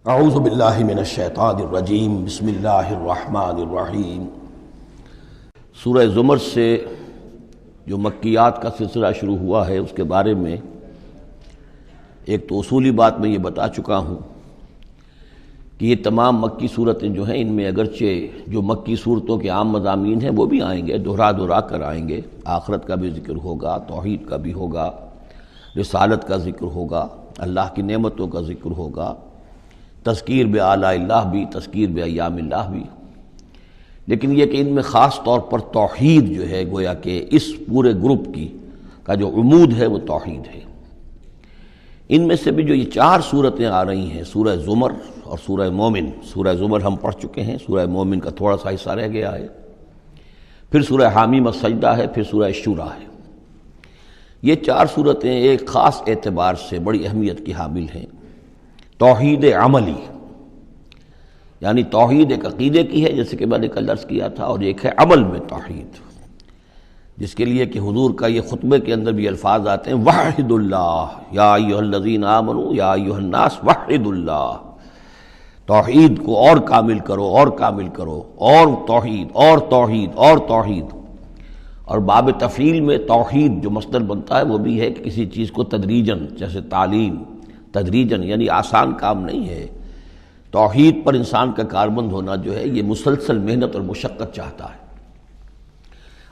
اعوذ باللہ من الشیطان الرجیم بسم اللہ الرحمن الرحیم۔ سورہ زمر سے جو مکیات کا سلسلہ شروع ہوا ہے اس کے بارے میں ایک تو اصولی بات میں یہ بتا چکا ہوں کہ یہ تمام مکی صورتیں جو ہیں ان میں اگرچہ جو مکی صورتوں کے عام مضامین ہیں وہ بھی آئیں گے، دہرا کر آئیں گے، آخرت کا بھی ذکر ہوگا، توحید کا بھی ہوگا، رسالت کا ذکر ہوگا، اللہ کی نعمتوں کا ذکر ہوگا، تذکیر بآلاء اللہ بھی، تذکیر بایام اللہ بھی، لیکن یہ کہ ان میں خاص طور پر توحید جو ہے گویا کہ اس پورے گروپ کا جو عمود ہے وہ توحید ہے۔ ان میں سے بھی جو یہ چار صورتیں آ رہی ہیں، سورہ زمر اور سورہ مومن، سورہ زمر ہم پڑھ چکے ہیں، سورہ مومن کا تھوڑا سا حصہ رہ گیا ہے، پھر سورہ حامیم السجدہ ہے، پھر سورہ شورى ہے۔ یہ چار صورتیں ایک خاص اعتبار سے بڑی اہمیت کی حامل ہیں۔ توحید عملی یعنی توحید ایک عقیدے کی ہے جیسے کہ میں نے کل عرض کیا تھا، اور ایک ہے عمل میں توحید، جس کے لیے کہ حضور کا یہ خطبے کے اندر بھی الفاظ آتے ہیں وحد اللہ یا ایھا الذین آمنوا یا ایھا الناس وحد اللہ، توحید کو اور کامل کرو اور کامل کرو، اور توحید اور توحید اور توحید۔ اور باب تفعیل میں توحید جو مصدر بنتا ہے وہ بھی ہے کہ کسی چیز کو تدریجاً، جیسے تعلیم تدریجاً، یعنی آسان کام نہیں ہے۔ توحید پر انسان کا کاربند ہونا جو ہے یہ مسلسل محنت اور مشقت چاہتا ہے۔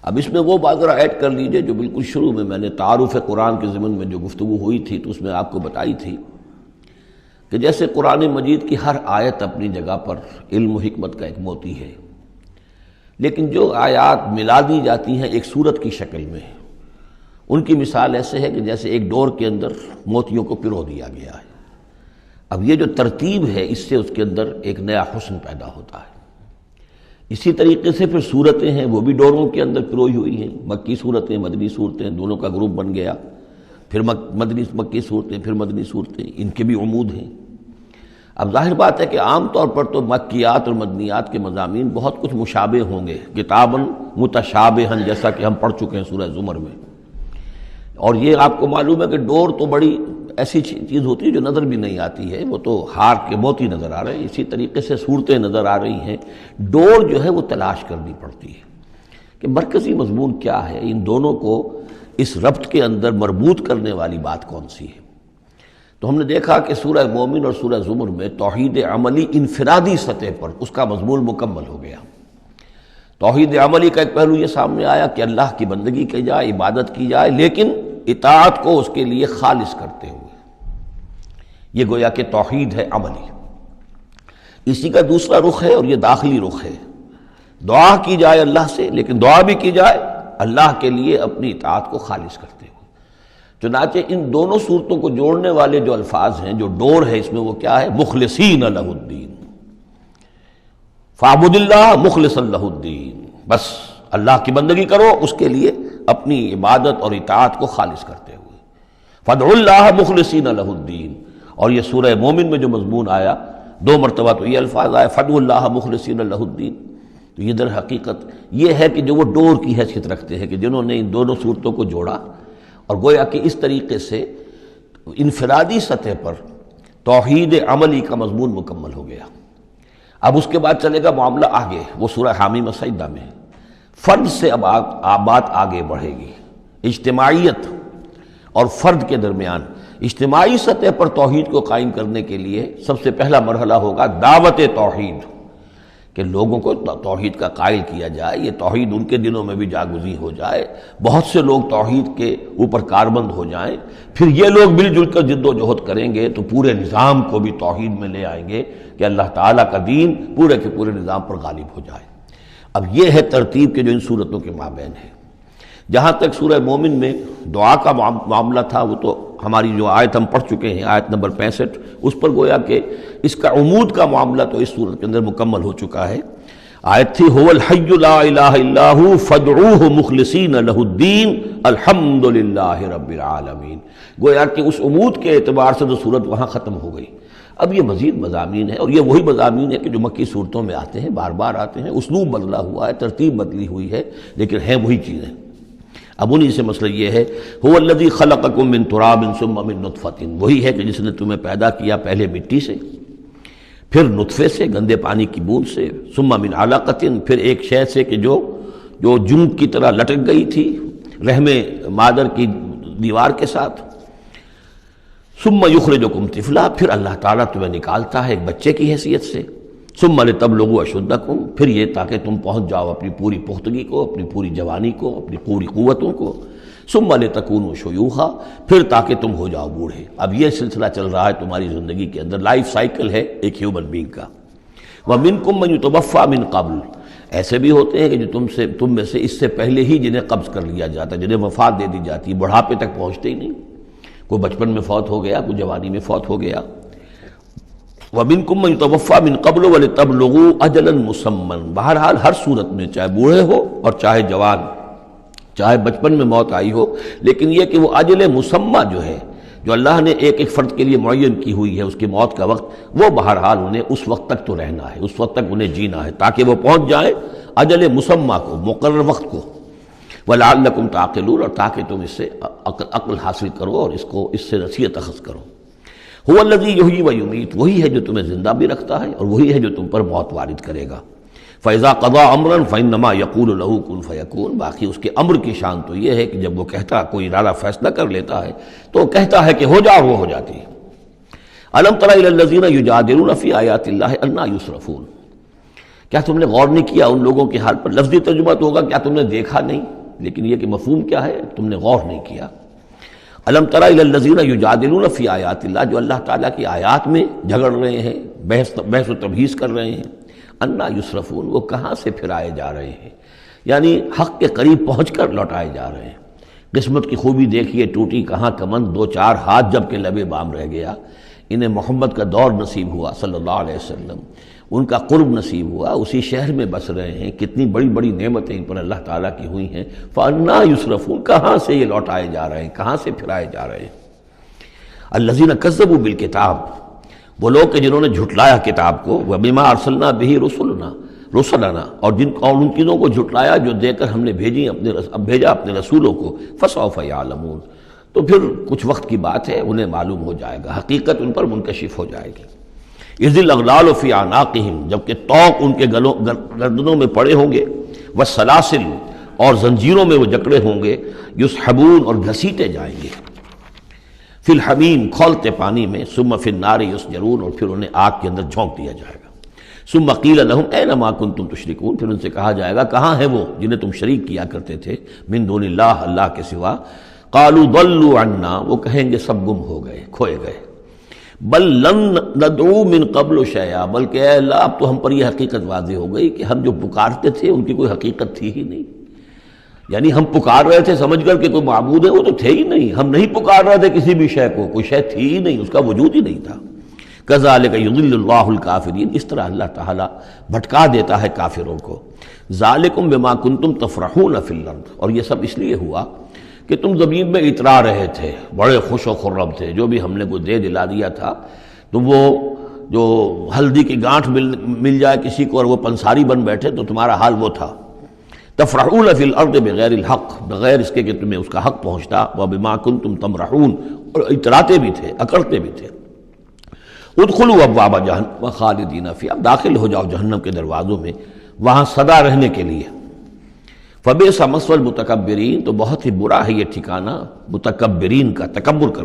اب اس میں وہ بات ذرا ایڈ کر لیجئے جو بالکل شروع میں نے تعارف قرآن کے ضمن میں جو گفتگو ہوئی تھی تو اس میں آپ کو بتائی تھی کہ جیسے قرآن مجید کی ہر آیت اپنی جگہ پر علم و حکمت کا ایک موتی ہے، لیکن جو آیات ملا دی جاتی ہیں ایک صورت کی شکل میں، ان کی مثال ایسے ہے کہ جیسے ایک ڈور کے اندر موتیوں کو پرو دیا گیا ہے۔ اب یہ جو ترتیب ہے اس سے اس کے اندر ایک نیا حسن پیدا ہوتا ہے۔ اسی طریقے سے پھر صورتیں ہیں وہ بھی ڈوروں کے اندر پروئی ہوئی ہیں، مکی صورتیں مدنی صورتیں، دونوں کا گروپ بن گیا، پھر مکی صورتیں، پھر مدنی صورتیں، ان کے بھی عمود ہیں۔ اب ظاہر بات ہے کہ عام طور پر تو مکیات اور مدنیات کے مضامین بہت کچھ مشابہ ہوں گے، کتاباً متشابہاً، جیسا کہ ہم پڑھ چکے ہیں سورہ زمر میں۔ اور یہ آپ کو معلوم ہے کہ ڈور تو بڑی ایسی چیز ہوتی ہے جو نظر بھی نہیں آتی ہے، وہ تو ہار کے موتی نظر آ رہے ہیں، اسی طریقے سے صورتیں نظر آ رہی ہیں، ڈور جو ہے وہ تلاش کرنی پڑتی ہے کہ مرکزی مضمون کیا ہے، ان دونوں کو اس ربط کے اندر مربوط کرنے والی بات کون سی ہے۔ تو ہم نے دیکھا کہ سورہ مومن اور سورہ زمر میں توحید عملی انفرادی سطح پر اس کا مضمون مکمل ہو گیا۔ توحید عملی کا ایک پہلو یہ سامنے آیا کہ اللہ کی بندگی کی جائے، عبادت کی جائے، لیکن اطاعت کو اس کے لیے خالص کرتے ہوئے، یہ گویا کہ توحید ہے عملی۔ اسی کا دوسرا رخ ہے اور یہ داخلی رخ ہے، دعا کی جائے اللہ سے، لیکن دعا بھی کی جائے اللہ کے لیے اپنی اطاعت کو خالص کرتے ہوئے۔ چنانچہ ان دونوں صورتوں کو جوڑنے والے جو الفاظ ہیں، جو ڈور ہے اس میں، وہ کیا ہے؟ مخلصین لہ الدین، فاعبد اللہ مخلصا لہ الدین، بس اللہ کی بندگی کرو، اس کے لیے اپنی عبادت اور اطاعت کو خالص کرتے ہوئے۔ فادعوا اللہ مخلصین لہ الدین، اور یہ سورہ مومن میں جو مضمون آیا، دو مرتبہ تو یہ الفاظ آئے فادعوا اللہ مخلصین لہ الدین، تو یہ در حقیقت یہ ہے کہ جو وہ ڈور کی حیثیت رکھتے ہیں کہ جنہوں نے ان دونوں صورتوں کو جوڑا، اور گویا کہ اس طریقے سے انفرادی سطح پر توحید عملی کا مضمون مکمل ہو گیا۔ اب اس کے بعد چلے گا معاملہ آگے، وہ سورہ حامیم السجدہ میں فرد سے اب بات آگے بڑھے گی، اجتماعیت اور فرد کے درمیان اجتماعی سطح پر توحید کو قائم کرنے کے لیے سب سے پہلا مرحلہ ہوگا دعوت توحید، کہ لوگوں کو توحید کا قائل کیا جائے، یہ توحید ان کے دلوں میں بھی جاگزی ہو جائے، بہت سے لوگ توحید کے اوپر کاربند ہو جائیں، پھر یہ لوگ مل جل کر جد و جہد کریں گے تو پورے نظام کو بھی توحید میں لے آئیں گے کہ اللہ تعالیٰ کا دین پورے کے پورے نظام پر غالب ہو جائے۔ اب یہ ہے ترتیب کے جو ان صورتوں کے مابین ہے۔ جہاں تک سورہ مومن میں دعا کا معاملہ تھا وہ تو ہماری جو آیت ہم پڑھ چکے ہیں، آیت نمبر 65، اس پر گویا کہ اس کا عمود کا معاملہ تو اس صورت کے اندر مکمل ہو چکا ہے۔ آیت تھی هو الحی لا الہ الا هو فادعوہ مخلصین لہ الدین الحمد للہ رب العالمین، گویا کہ اس عمود کے اعتبار سے تو صورت وہاں ختم ہو گئی۔ اب یہ مزید مضامین ہے، اور یہ وہی مضامین ہے کہ جو مکی صورتوں میں آتے ہیں، بار بار آتے ہیں، اسلوب بدلا ہوا ہے، ترتیب بدلی ہوئی ہے، لیکن ہیں وہی چیزیں۔ اب انہی سے مسئلہ یہ ہے هو الذی خلقکم من تراب ثم من نطفۃ، وہی ہے کہ جس نے تمہیں پیدا کیا پہلے مٹی سے، پھر نطفے سے، گندے پانی کی بوند سے، ثم من علقۃ، پھر ایک شے سے کہ جو جون کی طرح لٹک گئی تھی رحم مادر کی دیوار کے ساتھ، ثم یخرجکم طفلا، پھر اللہ تعالیٰ تمہیں نکالتا ہے ایک بچے کی حیثیت سے، ثم لتبلغوا اشدکم، پھر یہ تاکہ تم پہنچ جاؤ اپنی پوری پختگی کو، اپنی پوری جوانی کو، اپنی پوری قوتوں کو، ثم لتکونوا شیوخا، پھر تاکہ تم ہو جاؤ بوڑھے۔ اب یہ سلسلہ چل رہا ہے تمہاری زندگی کے اندر، لائف سائیکل ہے ایک ہیومن بینگ کا۔ وَمِنْكُمْ مَنْ يُتَوَفَّى مِنْ قَبْلُ، ایسے بھی ہوتے ہیں کہ جو تم میں سے اس سے پہلے ہی جنہیں قبض کر لیا جاتا ہے، جنہیں وفات دے دی جاتی ہے، بڑھاپے تک پہنچتے ہی نہیں، کوئی بچپن میں فوت ہو گیا، کوئی جوانی میں فوت ہو گیا۔ وَمِنْكُمْ مَنْ يُتَوَفَّى مِنْ قَبْلُ وَلِتَبْلُغُوا أَجَلًا مُّسَمًّى، بہرحال ہر صورت میں چاہے بوڑھے ہو اور چاہے جوان، چاہے بچپن میں موت آئی ہو، لیکن یہ کہ وہ اجل مسمى جو ہے، جو اللہ نے ایک ایک فرد کے لیے معین کی ہوئی ہے اس کی موت کا وقت، وہ بہرحال انہیں اس وقت تک تو رہنا ہے، اس وقت تک انہیں جینا ہے تاکہ وہ پہنچ جائیں اجل مسمى کو، مقرر وقت کو۔ وَلَعَلَّكُمْ تَعْقِلُونَ، اور تاکہ تم اس سے عقل حاصل کرو اور اس سے نصیحت اخذ کرو۔ هُوَ الَّذِي يُحْيِي وَيُمِيتُ، وہی ہے جو تمہیں زندہ بھی رکھتا ہے اور وہی ہے جو تم پر موت وارد کرے گا۔ فَإِذَا قَضَىٰ أَمْرًا فَإِنَّمَا يَقُولُ لَهُ كُن فَيَكُونُ، باقی اس کے امر کی شان تو یہ ہے کہ جب وہ کہتا، کوئی ارادہ فیصلہ کر لیتا ہے تو کہتا ہے کہ ہو جا، وہ ہو جاتی ہے۔ أَلَمْ تَرَ إِلَى الَّذِينَ يُجَادِلُونَ فِي آيَاتِ اللَّهِ أَنَّىٰ يُصْرَفُونَ، کیا تم نے غور نہیں کیا ان لوگوں کے حال پر؟ لفظی ترجمہ تو ہوگا کیا تم نے دیکھا نہیں، لیکن یہ کہ مفہوم کیا ہے، تم نے غور نہیں کیا۔ أَلَمْ تَرَ إِلَى الَّذِينَ يُجَادِلُونَ فِي آيَاتِ اللَّهِ، جو اللہ تعالیٰ کی آیات میں جھگڑ رہے ہیں، بحث و تبحیث کر رہے ہیں، انا یصرفون، وہ کہاں سے پھرائے جا رہے ہیں، یعنی حق کے قریب پہنچ کر لوٹائے جا رہے ہیں۔ قسمت کی خوبی دیکھیے، ٹوٹی کہاں کمند، دو چار ہاتھ جب کہ لبے بام رہ گیا۔ انہیں محمد کا دور نصیب ہوا صلی اللہ علیہ وسلم، ان کا قرب نصیب ہوا، اسی شہر میں بس رہے ہیں، کتنی بڑی بڑی نعمتیں ان پر اللہ تعالیٰ کی ہوئی ہیں۔ فانا یصرفون، کہاں سے یہ لوٹائے جا رہے ہیں، کہاں سے پھرائے جا رہے ہیں۔ الذین کذبوا بالکتاب، وہ لوگ کہ جنہوں نے جھٹلایا کتاب کو، وَبِمَا أَرْسَلْنَا بِهِ رُسُلَنَا، اور ان چیزوں کو جھٹلایا جو دے کر ہم نے بھیجا اپنے رسولوں کو، فَسَوْفَ يَعْلَمُونَ، تو پھر کچھ وقت کی بات ہے، انہیں معلوم ہو جائے گا، حقیقت ان پر منکشف ہو جائے گی۔ اِذِ الْأَغْلَالُ فِي أَعْنَاقِهِمْ، جبکہ طوق ان کے گردنوں میں پڑے ہوں گے، وَالسَّلَاسِلُ، اور زنجیروں میں وہ جکڑے ہوں گے، يُسْحَبُونَ، اور گھسیٹے جائیں گے، فی الحمیم، کھولتے پانی میں، ثم فی النار یسجرون، اور پھر انہیں آگ کے اندر جھونک دیا جائے گا۔ ثم قیل لہم این ما کنتم تشرکون، پھر ان سے کہا جائے گا کہاں ہیں وہ جنہیں تم شریک کیا کرتے تھے، من دون اللہ، اللہ کے سوا۔ قالوا ضلوا عنا، وہ کہیں گے سب گم ہو گئے، کھوئے گئے۔ بل لن ندعو من قبل شیئا، بلکہ اے اللہ اب تو ہم پر یہ حقیقت واضح ہو گئی کہ ہم جو پکارتے تھے ان کی کوئی حقیقت تھی ہی نہیں، یعنی ہم پکار رہے تھے سمجھ کر کہ کوئی معبود ہے، وہ تو تھے ہی نہیں، ہم نہیں پکار رہے تھے کسی بھی شے کو، کوئی شے تھی ہی نہیں، اس کا وجود ہی نہیں تھا۔ کذالک یضل اللہ الکافرین، اس طرح اللہ تعالیٰ بھٹکا دیتا ہے کافروں کو۔ ذالکم بما کنتم تفرحون فی الارض، اور یہ سب اس لیے ہوا کہ تم زمین میں اترا رہے تھے، بڑے خوش و خرم تھے، جو بھی ہم نے کو دے دلا دیا تھا، تو وہ جو ہلدی کی گانٹھ مل جائے کسی کو اور وہ پنساری بن بیٹھے تو تمہارا حال وہ تھا۔ تفرحون فی الارض بغیر الحق، بغیر اس کے کہ تمہیں اس کا حق پہنچتا، وبما کنتم تمرحون، اور اتراتے بھی تھے، اکڑتے بھی تھے۔ ادخلوا ابواب جہنم خالدین فیہا، اب داخل ہو جاؤ جہنم کے دروازوں میں، وہاں سدا رہنے کے لیے۔ فبئس مثوى المتکبرین، تو بہت ہی برا ہے یہ ٹھکانہ متکبرین کا، تکبر کرنا۔